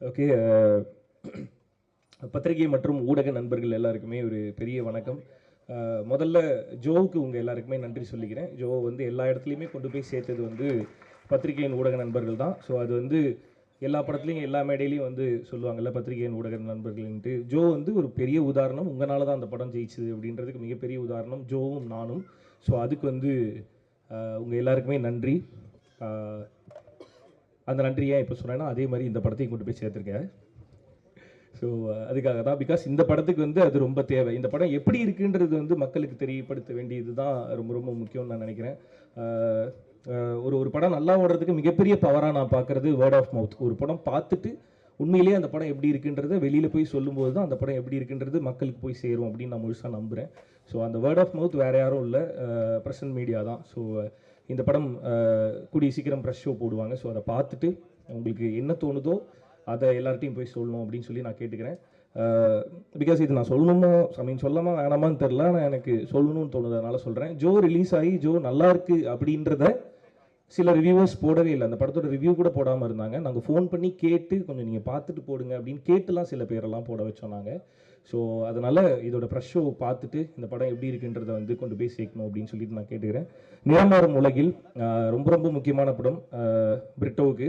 Okay. பத்திரிகை மற்றும் ஊடக நண்பர்கள் எல்லாருக்குமே ஒரு பெரிய வணக்கம். முதல்ல ஜோவுக்கு உங்கள் எல்லாருக்குமே நன்றி சொல்லிக்கிறேன். ஜோ வந்து எல்லா இடத்துலையுமே கொண்டு போய் சேர்த்தது வந்து பத்திரிகையின் ஊடக நண்பர்கள் தான். ஸோ அது வந்து எல்லா படத்துலையும் எல்லா மேடையிலையும் வந்து சொல்லுவாங்கள்ல பத்திரிகையின் ஊடக நண்பர்கள்ன்ட்டு. ஜோ வந்து ஒரு பெரிய உதாரணம். உங்களால் தான் அந்த படம் ஜெயிச்சுது அப்படின்றதுக்கு மிகப்பெரிய உதாரணம் ஜோவும் நானும். ஸோ அதுக்கு வந்து உங்கள் எல்லாருக்குமே நன்றி. அந்த நன்றியை இப்போ சொன்னேன்னா அதே மாதிரி இந்த படத்தையும் கொண்டு போய் சேர்த்துருக்கேன். ஸோ அதுக்காக தான், பிகாஸ் இந்த படத்துக்கு வந்து அது ரொம்ப தேவை. இந்த படம் எப்படி இருக்குன்றது வந்து மக்களுக்கு தெரியப்படுத்த வேண்டியது தான் ரொம்ப ரொம்ப முக்கியம்னு நான் நினைக்கிறேன். ஒரு படம் நல்லா ஓடுறதுக்கு மிகப்பெரிய பவராக நான் பார்க்குறது வேர்ட் ஆஃப் மவுத். ஒரு படம் பார்த்துட்டு உண்மையிலேயே அந்த படம் எப்படி இருக்குன்றதை வெளியில் போய் சொல்லும்போது தான் அந்த படம் எப்படி இருக்குன்றது மக்களுக்கு போய் சேரும் அப்படின்னு நான் முழுசாக நம்புகிறேன். ஸோ அந்த வேர்ட் ஆஃப் மவுத் வேறு யாரும் இல்லை, பிரசன்ட் மீடியா தான். ஸோ இந்த படம் கூடிய சீக்கிரம் ப்ரெஷ் ஷோ போடுவாங்க. ஸோ அதை பார்த்துட்டு உங்களுக்கு என்ன தோணுதோ அதை எல்லார்ட்டையும் போய் சொல்லணும் அப்படின்னு சொல்லி நான் கேட்டுக்கிறேன். பிகாஸ் இது நான் சொல்லணுமோ சொல்லாமல் வேணாமான்னு தெரில, ஆனால் எனக்கு சொல்லணும்னு தோணுது, அதனால் சொல்கிறேன். ஜோ ரிலீஸ் ஆகி ஜோ நல்லா இருக்கு அப்படின்றத சில ரிவ்யூவர்ஸ் போடவே இல்லை. அந்த படத்தோட ரிவ்யூ கூட போடாமல் இருந்தாங்க. நாங்கள் ஃபோன் பண்ணி கேட்டு கொஞ்சம் நீங்கள் பார்த்துட்டு போடுங்க அப்படின்னு கேட்டுலாம் சில பேரெல்லாம் போட வச்சோம் நாங்கள். ஸோ அதனால் இதோட ப்ரெஷ் ஷோ பார்த்துட்டு இந்த படம் எப்படி இருக்குன்றதை வந்து கொண்டு போய் சேர்க்கணும் அப்படின்னு சொல்லிட்டு நான் கேட்டுக்கிறேன். நிறமாறும் உலகில் ரொம்ப ரொம்ப முக்கியமான படம் பிரிட்டோவுக்கு.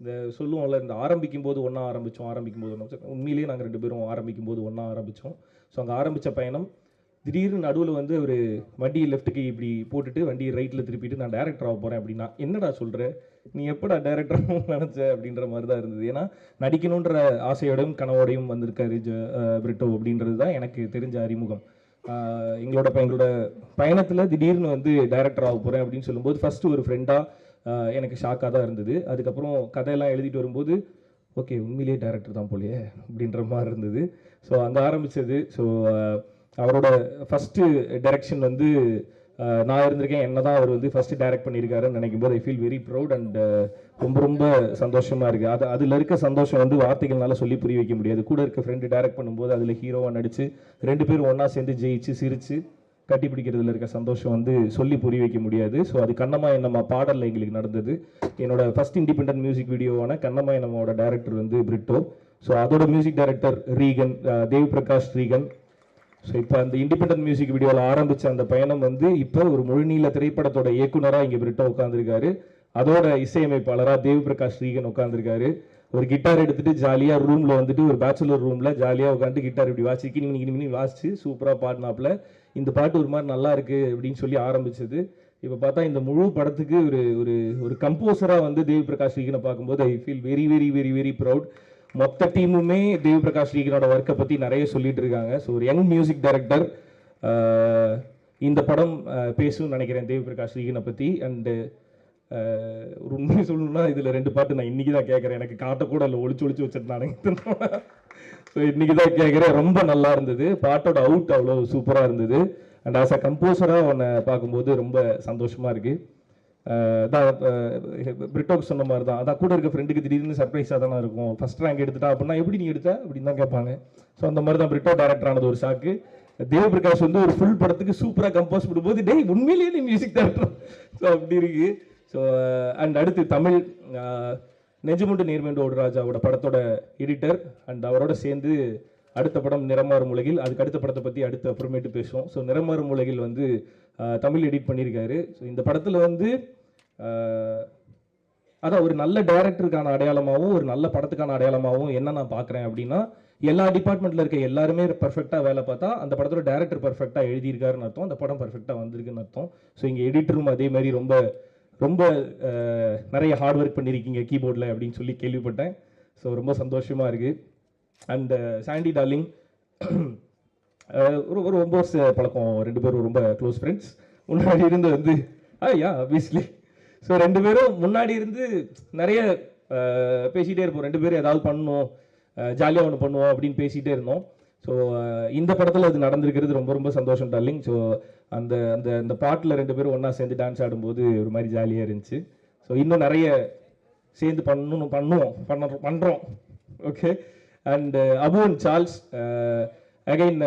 இந்த சொல்லுவோம்ல, இந்த ஆரம்பிக்கும் போது ஒன்றா ஆரம்பிக்கும் போது ஒன்றா, உண்மையிலேயே நாங்கள் 2 பேரும் ஆரம்பிக்கும் போது ஒன்றா ஆரம்பித்தோம். ஸோ அங்கே ஆரம்பித்த பயணம் திடீர்னு நடுவில் வந்து ஒரு வண்டியை லெஃப்ட்டுக்கு இப்படி போட்டுட்டு வண்டியை ரைட்டில் திருப்பிட்டு நான் டேரக்டர் ஆக போகிறேன் அப்படின்னா, என்னடா சொல்கிற, நீ எப்படா டேரக்டர் நினச்ச அப்படின்ற மாதிரி தான் இருந்தது. ஏன்னா நடிக்கணுன்ற ஆசையோடையும் கனவோடையும் வந்திருக்காரு பிரிட்டோ அப்படின்றது தான் எனக்கு தெரிஞ்ச அறிமுகம். எங்களோட பயணத்தில் திடீர்னு வந்து டேரக்டர் ஆக போகிறேன் அப்படின்னு சொல்லும்போது ஃபஸ்ட்டு ஒரு ஃப்ரெண்டாக எனக்கு ஷாக்காக தான் இருந்தது. அதுக்கப்புறம் கதையெல்லாம் எழுதிட்டு வரும்போது ஓகே உண்மையிலேயே டேரக்டர் தான் போலையே அப்படின்ற மாதிரி இருந்தது. ஸோ அங்கே ஆரம்பித்தது. ஸோ அவரோட ஃபஸ்ட்டு டைரக்ஷன் வந்து நான் இருந்திருக்கேன், என்ன தான் அவர் வந்து ஃபஸ்ட்டு டைரக்ட் பண்ணியிருக்காருன்னு நினைக்கும் போது ஐ ஃபீல் வெரி ப்ரௌட் அண்ட் ரொம்ப ரொம்ப சந்தோஷமாக இருக்குது. அதில் இருக்க சந்தோஷம் வந்து வார்த்தைகள்னால சொல்லி புரிய வைக்க முடியாது. கூட இருக்க ஃப்ரெண்டு டைரக்ட் பண்ணும்போது அதில் ஹீரோவாக நடித்து 2 பேரும் ஒன்றா சேர்ந்து ஜெயிச்சு சிரித்து கட்டி பிடிக்கிறதுல இருக்க சந்தோஷம் வந்து சொல்லி புரிய வைக்க முடியாது. ஸோ அது கண்ணம்மா என்னம்மா பாடலில் எங்களுக்கு நடந்தது. என்னோட ஃபஸ்ட் இண்டிபெண்டன்ட் மியூசிக் வீடியோவான கண்ணம்மா என்னம்மாவோட டைரக்டர் வந்து பிரிட்டோ. ஸோ அதோட music director Regan, Dev Prakash Regan. So இப்போ அந்த இண்டிபெண்டன்ட் மியூசிக் வீடியோவில் ஆரம்பித்த அந்த பயணம் வந்து இப்போ ஒரு முழுநீள திரைப்படத்தோட இயக்குனராக இங்கே பிரிட்டோ உட்காந்துருக்காரு. அதோட இசையமைப்பாளராக தேவ் பிரகாஷ் ரீகன் உட்காந்துருக்காரு. ஒரு கிட்டார் எடுத்துட்டு ஜாலியாக ரூமில் வந்துட்டு ஒரு பேச்சுலர் ரூமில் ஜாலியாக உட்காந்து கிட்டார் இப்படி வாசிச்சு கிணி வாசிச்சு சூப்பராக பாடினாப்புல. இந்த பாட்டு ஒரு மாதிரி நல்லா இருக்கு அப்படின்னு சொல்லி ஆரம்பிச்சது. இப்போ பார்த்தா இந்த முழு படத்துக்கு ஒரு ஒரு ஒரு கம்போசராக வந்து தேவ் பிரகாஷ் ரீகனை பார்க்கும்போது ஐ feel very very very very proud. மொத்த டீமுமே தேவ் பிரகாஷ் ரீகனோட ஒர்க்கை பற்றி நிறைய சொல்லிட்டு இருக்காங்க. ஸோ ஒரு யங் மியூசிக் டைரக்டர் இந்த படம் பேசுன்னு நினைக்கிறேன் தேவ் பிரகாஷ் ரீகனை பற்றி. அண்டு ஒரு உண்மையை சொல்லணும்னா இதில் 2 பாட்டு நான் இன்றைக்கி தான் கேட்குறேன். எனக்கு காட்டக்கூட இல்லை, ஒளிச்சு வச்சுருந்தானே. ஸோ இன்றைக்கி தான் கேட்குறேன். ரொம்ப நல்லா இருந்தது. பாட்டோட அவுட் அவ்வளோ சூப்பராக இருந்தது. அண்ட் ஆஸ் அ கம்போசராக உன்னை பார்க்கும்போது ரொம்ப சந்தோஷமாக இருக்குது. தான் பிரிட்டோக்கு சொன்ன மாதிரி தான், அதான் கூட இருக்க ஃப்ரெண்டுக்கு திடீர்னு சர்ப்ரைஸாக தானே இருக்கும். ஃபஸ்ட் ரேங்க் எடுத்துட்டா அப்படின்னா எப்படி நீ எடுத்த அப்படின்னு தான் கேட்பாங்க. ஸோ அந்த மாதிரி தான் பிரிட்டோ டேரக்டர் ஆனது ஒரு ஷாக்கு. தேவ் பிரகாஷ் வந்து ஒரு ஃபுல் படத்துக்கு சூப்பராக கம்போஸ் பண்ணும்போது டேய் உண்மையிலேயே நீ மியூசிக் டேரக்டர். ஸோ அப்படி இருக்கு. ஸோ அண்ட் அடுத்து தமிழ் நெஞ்சமுண்டு நேர்மையுண்டு ஓடு ராஜாவோட படத்தோட எடிட்டர் அண்ட் அவரோட சேர்ந்து அடுத்த படம் நிறமாறும் உலகில். அதுக்கு அடுத்த படத்தை பற்றி அடுத்து அப்புறமேட்டு பேசுவோம். ஸோ நிறமாறும் உலகில் வந்து தமிழ் எடிட் பண்ணியிருக்காரு. ஸோ இந்த படத்தில் வந்து அதான் ஒரு நல்ல டைரக்டருக்கான அடையாளமாகவும் ஒரு நல்ல படத்துக்கான அடையாளமாகவும் என்ன நான் பார்க்குறேன் அப்படின்னா, எல்லா டிபார்ட்மெண்ட்டில் இருக்க எல்லாருமே பர்ஃபெக்டாக வேலை பார்த்தா அந்த படத்தோட டேரக்டர் பர்ஃபெக்டாக எழுதியிருக்காருன்னு அர்த்தம், அந்த படம் பர்ஃபெக்டாக வந்திருக்குன்னு அர்த்தம். ஸோ இங்கே எடிட்டரும் அதே மாதிரி ரொம்ப ரொம்ப நிறைய ஹார்ட் ஒர்க் பண்ணியிருக்கீங்க கீபோர்டில் அப்படின்னு சொல்லி கேள்விப்பட்டேன். ஸோ ரொம்ப சந்தோஷமாக இருக்குது. அண்ட் சாண்டி டார்லிங் ஒரு 9 வருஷ பழக்கம், 2 பேரும் ரொம்ப க்ளோஸ் ஃப்ரெண்ட்ஸ். முன்னாடி இருந்து வந்து யா ஆப்வியஸ்லி. ஸோ 2 பேரும் முன்னாடி இருந்து நிறைய பேசிகிட்டே இருப்போம். 2 பேரும் ஏதாவது பண்ணணும், ஜாலியாக ஒன்று பண்ணுவோம் அப்படின்னு பேசிகிட்டே இருந்தோம். ஸோ இந்த படத்தில் அது நடந்திருக்கிறது ரொம்ப ரொம்ப சந்தோஷம் டார்லிங். ஸோ அந்த அந்த அந்த பாட்டில் 2 பேரும் ஒன்றா சேர்ந்து டான்ஸ் ஆடும்போது ஒரு மாதிரி ஜாலியாக இருந்துச்சு. ஸோ இன்னும் நிறைய சேர்ந்து பண்ணுறோம். Okay. And Abu and Charles again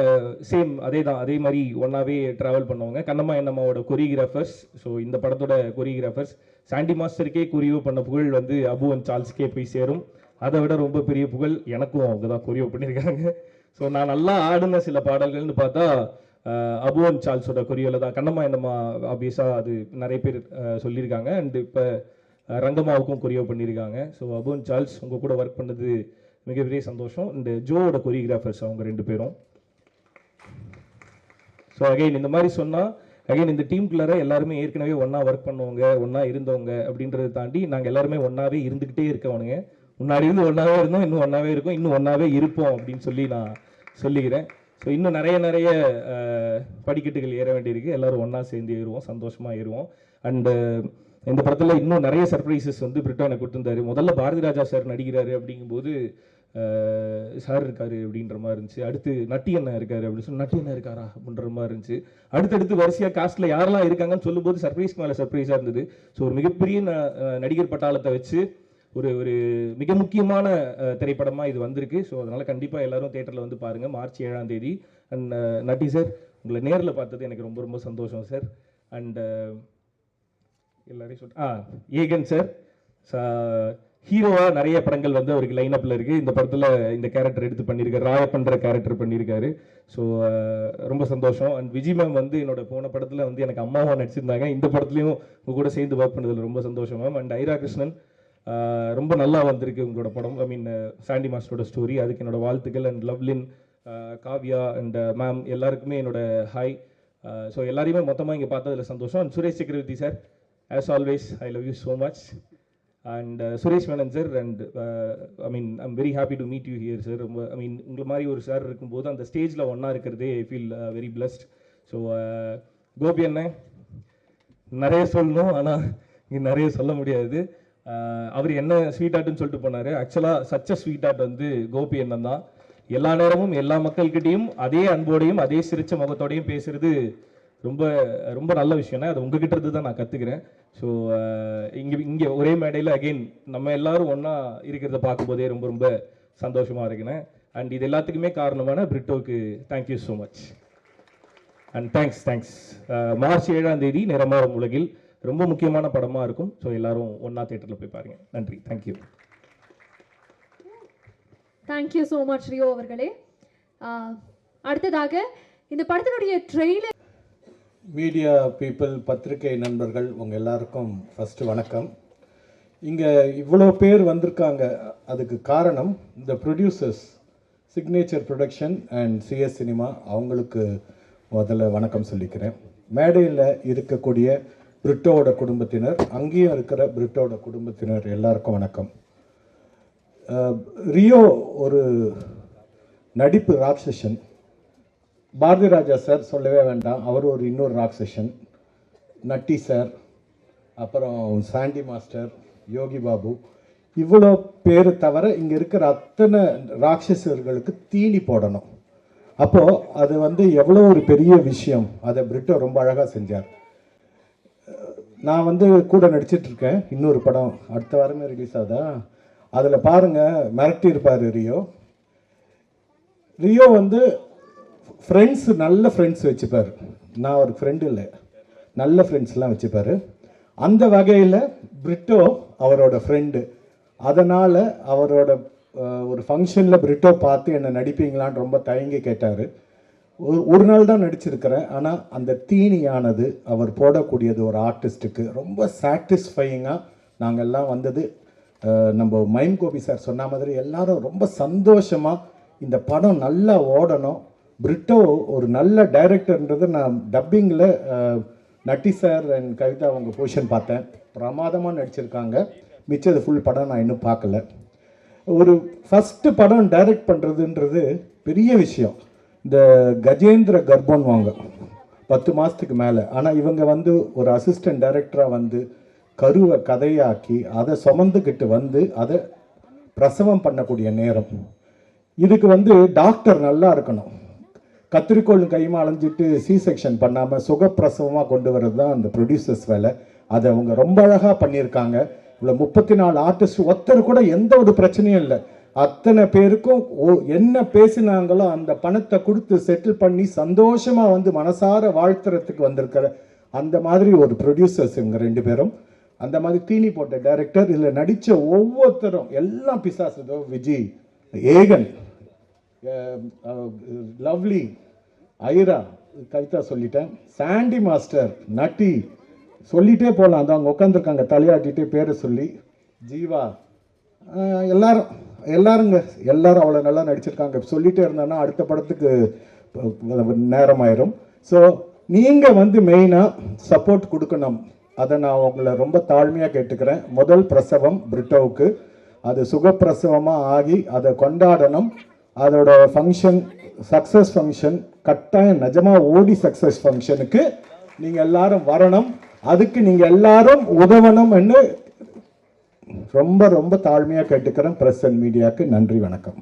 same அதே மாதிரி ஒன்றாவே ட்ராவல் பண்ணவங்க. கண்ணம்மா என்னம்மாவோட கொரியோகிராஃபர்ஸ். ஸோ இந்த படத்தோட கொரியோகிராஃபர்ஸ். சாண்டி மாஸ்டருக்கே கொரியோ பண்ண புகழ் வந்து அபு அண்ட் சார்ல்ஸ்க்கே போய் சேரும். அதை விட ரொம்ப பெரிய புகழ் எனக்கும் அவங்க தான் கொரியோ பண்ணியிருக்காங்க. ஸோ நான் நல்லா ஆடின சில பாடல்கள்னு பார்த்தா அபு அண்ட் சார்ல்ஸோட கொரியோவில் தான். கண்ணம்மா என்னம்மா ஆப்வியஸாக அது நிறைய பேர் சொல்லியிருக்காங்க. அண்ட் இப்போ ரங்கம்மாவுக்கும் கொரியோ பண்ணியிருக்காங்க. ஸோ அபு அண்ட் சார்ல்ஸ் உங்கள் கூட ஒர்க் பண்ணது மிகப்பெரிய சந்தோஷம். இந்த ஜோவோட கொரியோகிராஃபர்ஸ் அவங்க 2 பேரும். ஸோ அகைன் இந்த மாதிரி சொன்னால் அகைன் இந்த டீமுக்குள்ளார எல்லாருமே ஏற்கனவே ஒன்றா ஒர்க் பண்ணுவாங்க, ஒன்றா இருந்தவங்க அப்படின்றத தாண்டி நாங்கள் எல்லாருமே ஒன்றாவே இருந்துக்கிட்டே இருக்கவனுங்க. முன்னாடி இருந்து ஒன்றாவே இருந்தோம், இன்னும் ஒன்றாவே இருக்கும், இன்னும் ஒன்றாவே இருப்போம் அப்படின்னு சொல்லி நான் சொல்லிக்கிறேன். ஸோ இன்னும் நிறைய படிக்கட்டுகள் ஏற வேண்டியிருக்கு. எல்லோரும் ஒன்றா சேர்ந்து ஏறுவோம், சந்தோஷமாக ஏறுவோம். அண்டு இந்த படத்தில் இன்னும் நிறைய சர்ப்ரைசஸ் வந்து பிரிட்டோ எனக்கு கொடுத்துருந்தாரு. முதல்ல பாரதி ராஜா சார் நடிக்கிறாரு அப்படிங்கும்போது சார் இருக்காரு அப்படின்ற மாதிரி இருந்துச்சு. அடுத்து நட்டி அண்ணன் இருக்காரு அப்படின்னு சொல்லி நட்டி அண்ணன் இருக்காரா அப்படின்ற மாதிரி இருந்துச்சு. அடுத்தடுத்து வரிசையாக காஸ்ட்டில் யாரெல்லாம் இருக்காங்கன்னு சொல்லும்போது சர்ப்ரைஸ்க்கு மேலே சர்ப்ரைஸாக இருந்தது. ஸோ ஒரு மிகப்பெரிய நடிகர் பட்டாளத்தை வச்சு ஒரு மிக முக்கியமான திரைப்படமாக இது வந்திருக்கு. ஸோ அதனால் கண்டிப்பாக எல்லாரும் தேட்டரில் வந்து பாருங்கள் மார்ச் 7ஆம் தேதி. அண்ட் நட்டி சார் உங்களை நேரில் பார்த்தது எனக்கு ரொம்ப ரொம்ப சந்தோஷம் சார். அண்ட் எல்லாரையும் ஏகன் சார் ஹீரோவாக நிறைய படங்கள் வந்து அவருக்கு லைனப்பில் இருக்குது. இந்த படத்தில் இந்த கேரக்டர் எடுத்து பண்ணியிருக்காரு, ராயப்பன்ற கேரக்டர் பண்ணியிருக்காரு. ஸோ ரொம்ப சந்தோஷம். அண்ட் விஜய் மேம் வந்து என்னோட போன படத்தில் வந்து எனக்கு அம்மாவாக நடிச்சிருந்தாங்க. இந்த படத்துலையும் உங்கள் கூட சேர்ந்து ஒர்க் பண்ணதில் ரொம்ப சந்தோஷம் மேம். அண்ட் ஐரா கிருஷ்ணன் ரொம்ப நல்லா வந்திருக்கு உங்களோட படம். ஐ மீன் சாண்டி மாஸ்டரோட ஸ்டோரி, அதுக்கு என்னோட வாழ்த்துக்கள். And Lovelin, Kavya and ma'am எல்லாருக்குமே என்னோட ஹாய். ஸோ எல்லாரையுமே மொத்தமாக இங்கே பார்த்ததில் சந்தோஷம். அண்ட் சுரேஷ் சக்கரவர்த்தி sir, as always I love you so much. And Suresh Menon sir, and I mean I'm very happy to meet you here sir. ரொம்ப ஐ மீன் உங்களை மாதிரி ஒரு சார் இருக்கும்போது அந்த ஸ்டேஜில் ஒன்றா இருக்கிறதே I feel very blessed. So Gopi அண்ணன் நிறைய சொல்லணும், ஆனால் இங்கே நிறைய சொல்ல முடியாது. அவர் என்ன ஸ்வீட் ஆர்ட்னு சொல்லிட்டு போனார். ஆக்சுவலாக சச்ச ஸ்வீட் ஆர்ட் வந்து கோபி அண்ணன் தான். எல்லா நேரமும் எல்லா மக்கள்கிட்டையும் அதே அன்போடையும் அதே சிரிச்ச முகத்தோடையும் பேசுறது ரொம்ப ரொம்ப நல்ல விஷயம்னா அது உங்ககிட்ட இருந்து தான் நான் கற்றுக்கிறேன். ஸோ இங்கே ஒரே மேடையில் அகெயின் நம்ம எல்லாரும் ஒன்றா இருக்கிறத பார்க்கும்போதே ரொம்ப ரொம்ப சந்தோஷமாக இருக்குண்ணே. அண்ட் இது எல்லாத்துக்குமே காரணமான பிரிட்டோவுக்கு thank you so much. And thanks. March 7ஆம் தேதி நிறமாறும் உலகில் ரொம்ப முக்கியமான படமாக இருக்கும். ஸோ எல்லாரும் ஒன்றா தேட்டரில் போய் பாருங்கள். நன்றி. Thank you. Thank you so much Rio அவர்களே. அடுத்ததாக இந்த படத்தினுடைய ட்ரெய்லர். மீடியா பீப்புள், பத்திரிகை நண்பர்கள் உங்கள் எல்லாருக்கும் ஃபஸ்ட்டு வணக்கம். இங்கே இவ்வளோ பேர் வந்திருக்காங்க, அதுக்கு காரணம் இந்த producers signature production and CS cinema, அவங்களுக்கு முதல்ல வணக்கம் சொல்லிக்கிறேன். மேடையில் இருக்கக்கூடிய பிரிட்டோவோட குடும்பத்தினர், அங்கேயும் இருக்கிற பிரிட்டோவோட குடும்பத்தினர் எல்லாருக்கும் வணக்கம். ரியோ ஒரு நடிப்பு ராட்சசன். பாரதி ராஜா சார் சொல்லவே வேண்டாம், அவர் ஒரு இன்னொரு ராட்சசன். நட்டி சார், அப்புறம் சாண்டி மாஸ்டர், யோகி பாபு, இவ்வளோ பேர் தவிர இங்கே இருக்கிற அத்தனை ராட்சசர்களுக்கு தீனி போடணும். அப்போது அது வந்து எவ்வளோ ஒரு பெரிய விஷயம், அதை பிரிட்டோ ரொம்ப அழகாக செஞ்சார். நான் வந்து கூட நடிச்சிட்ருக்கேன், இன்னொரு படம் அடுத்த வாரமே ரிலீஸ் ஆகுதா, அதில் பாருங்கள் மிரட்டி இருப்பார் ரியோ. ரியோ வந்து ஃப்ரெண்ட்ஸ், நல்ல ஃப்ரெண்ட்ஸ் வச்சுப்பார். நான் ஒரு ஃப்ரெண்டு இல்லை, நல்ல ஃப்ரெண்ட்ஸ்லாம் வச்சுப்பார். அந்த வகையில் பிரிட்டோ அவரோட ஃப்ரெண்டு. அதனால் அவரோட ஒரு ஃபங்க்ஷனில் பிரிட்டோ பார்த்து என்னை நடிப்பீங்களான்னு ரொம்ப தயங்கி கேட்டார். ஒரு நாள் தான் நடிச்சிருக்கிறேன். ஆனால் அந்த தீனியானது அவர் போடக்கூடியது ஒரு ஆர்டிஸ்ட்டுக்கு ரொம்ப சாட்டிஸ்ஃபையிங்காக நாங்கள் எல்லாம் வந்தது. நம்ம மைம் கோபி சார் சொன்ன மாதிரி எல்லாரும் ரொம்ப சந்தோஷமாக இந்த படம் நல்லா ஓடணும். பிரிட்டோ ஒரு நல்ல டைரக்டர்ன்றது நான் டப்பிங்கில் நட்டி சார் அண்ட் கவிதா அவங்க பொசிஷன் பார்த்தேன், பிரமாதமாக நடிச்சிருக்காங்க. மிச்சது ஃபுல் படம் நான் இன்னும் பார்க்கல. ஒரு ஃபஸ்ட்டு படம் டைரக்ட் பண்ணுறதுன்றது பெரிய விஷயம். இந்த கஜேந்திர கர்ப்பன் வாங்க 10 மாதத்துக்கு மேலே. ஆனால் இவங்க வந்து ஒரு அசிஸ்டன்ட் டைரக்டராக வந்து கருவை கதையாக்கி அதை சுமந்துக்கிட்டு வந்து அதை பிரசவம் பண்ணக்கூடிய நேரம். இதுக்கு வந்து டாக்டர் நல்லா இருக்கணும். கத்திரிக்கோள் கைமா அலைஞ்சிட்டு சி செக்ஷன் பண்ணாமல் சுகப்பிரசவமாக கொண்டு வர்றது தான் அந்த ப்ரொடியூசர்ஸ் வேலை. அதை அவங்க ரொம்ப அழகாக பண்ணியிருக்காங்க. இவ்வளோ 34 ஆர்டிஸ்ட், ஒருத்தர் கூட எந்த ஒரு பிரச்சனையும் இல்லை. அத்தனை பேருக்கும் என்ன பேசினாங்களோ அந்த பணத்தை கொடுத்து செட்டில் பண்ணி சந்தோஷமாக வந்து மனசார வாழ்த்துறதுக்கு வந்திருக்கிற அந்த மாதிரி ஒரு ப்ரொடியூசர்ஸ் இவங்க 2 பேரும். அந்த மாதிரி தீனி போட்ட டைரக்டர். இதில் நடித்த ஒவ்வொருத்தரும் எல்லாம் பிசாசு. விஜய், ஏகன், லவ்லி, ஐரா, கவிதா சொல்லிட்டேன், சாண்டி மாஸ்டர், நட்டி, சொல்லிட்டே போகலாம். அந்த அவங்க உட்காந்துருக்காங்க தலையாட்டிகிட்டே பேரை சொல்லி, ஜீவா, எல்லாரும் அவ்வளோ நல்லா நடிச்சிருக்காங்க. சொல்லிட்டே இருந்தாங்கன்னா அடுத்த படத்துக்கு நேரமாயிரும். ஸோ நீங்கள் வந்து மெயினாக சப்போர்ட் கொடுக்கணும். அதை நான் உங்களை ரொம்ப தாழ்மையாக கேட்டுக்கிறேன். முதல் பிரசவம் பிரிட்டோவுக்கு, அது சுகப்பிரசவமாக ஆகி அதை கொண்டாடணும். அதோட ஃபங்க்ஷன், சக்ஸஸ் ஃபங்க்ஷன் கட்டாயம் நிஜமாக ஓடி சக்ஸஸ் ஃபங்க்ஷனுக்கு நீங்கள் எல்லாரும் வரணும். அதுக்கு நீங்கள் எல்லாரும் உதவணும்னு ரொம்ப ரொம்ப தாழ்மையாக கேட்டுக்கிறேன். பிரஸ் அண்ட் மீடியாவுக்கு நன்றி, வணக்கம்.